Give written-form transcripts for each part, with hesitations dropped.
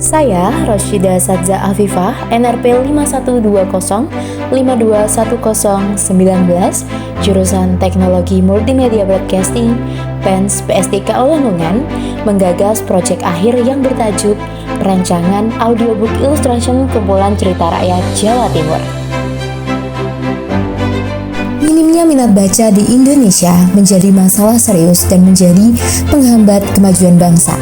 Saya, Roshida Sadza Afifah, NRP 5120521019, jurusan Teknologi Multimedia Broadcasting, PENS PSDK Lengkungan, menggagas proyek akhir yang bertajuk Perancangan Audiobook Illustration Kumpulan Cerita Rakyat Jawa Timur. Minimnya minat baca di Indonesia menjadi masalah serius dan menjadi penghambat kemajuan bangsa.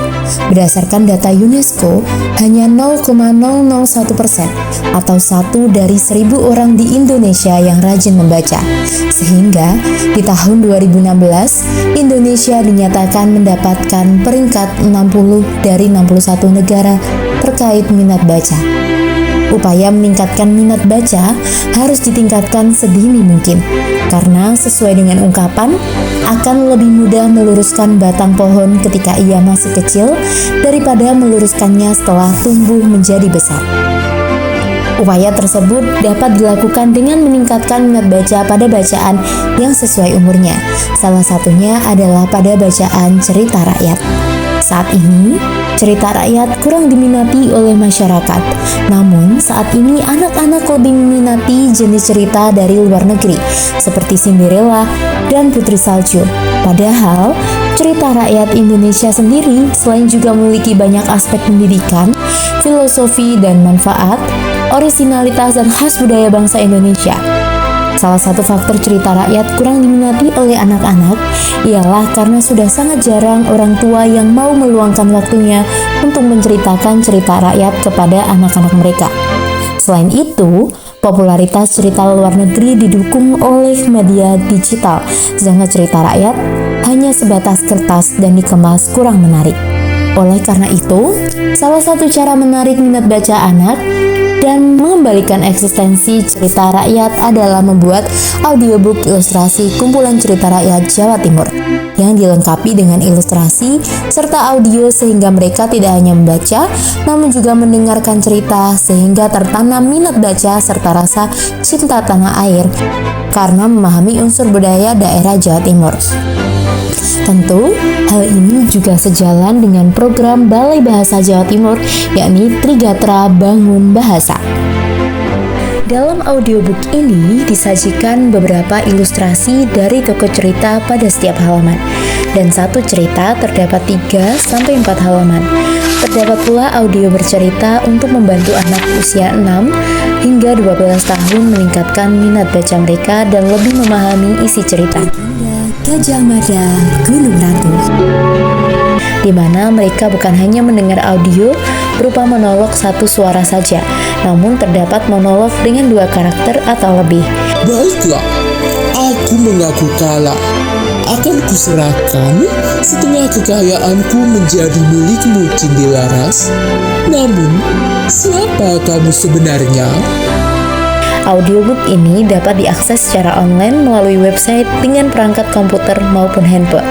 Berdasarkan data UNESCO, hanya 0,001% atau 1 dari 1.000 orang di Indonesia yang rajin membaca. Sehingga di tahun 2016, Indonesia dinyatakan mendapatkan peringkat 60 dari 61 negara terkait minat baca. Upaya meningkatkan minat baca harus ditingkatkan sedini mungkin, karena sesuai dengan ungkapan, akan lebih mudah meluruskan batang pohon ketika ia masih kecil daripada meluruskannya setelah tumbuh menjadi besar. Upaya tersebut dapat dilakukan dengan meningkatkan minat baca pada bacaan yang sesuai umurnya. Salah satunya adalah pada bacaan cerita rakyat. Saat ini, cerita rakyat kurang diminati oleh masyarakat. Namun, saat ini anak-anak lebih meminati jenis cerita dari luar negeri, seperti Cinderella dan Putri Salju. Padahal, cerita rakyat Indonesia sendiri selain juga memiliki banyak aspek pendidikan, filosofi dan manfaat, orisinalitas dan khas budaya bangsa Indonesia. Salah satu faktor cerita rakyat kurang diminati oleh anak-anak ialah karena sudah sangat jarang orang tua yang mau meluangkan waktunya untuk menceritakan cerita rakyat kepada anak-anak mereka. Selain itu, popularitas cerita luar negeri didukung oleh media digital, sedangkan cerita rakyat hanya sebatas kertas dan dikemas kurang menarik. Oleh karena itu, salah satu cara menarik minat baca anak dan mengembalikan eksistensi cerita rakyat adalah membuat audiobook ilustrasi kumpulan cerita rakyat Jawa Timur yang dilengkapi dengan ilustrasi serta audio sehingga mereka tidak hanya membaca namun juga mendengarkan cerita sehingga tertanam minat baca serta rasa cinta tanah air karena memahami unsur budaya daerah Jawa Timur. Tentu, hal ini juga sejalan dengan program Balai Bahasa Jawa Timur, yakni Trigatra Bangun Bahasa. Dalam audiobook ini disajikan beberapa ilustrasi dari tokoh cerita pada setiap halaman, dan satu cerita terdapat 3-4 halaman. Terdapat pula audio bercerita untuk membantu anak usia 6 hingga 12 tahun meningkatkan minat baca mereka dan lebih memahami isi cerita. Gajah Mada Gunung Ratu, di mana mereka bukan hanya mendengar audio berupa monolog satu suara saja, namun terdapat monolog dengan 2 karakter atau lebih. Baiklah, aku mengaku kalah. Akan kuserahkan setengah kekayaanku menjadi milikmu, Cindilaras. Namun, siapa kamu sebenarnya? Audiobook ini dapat diakses secara online melalui website dengan perangkat komputer maupun handphone.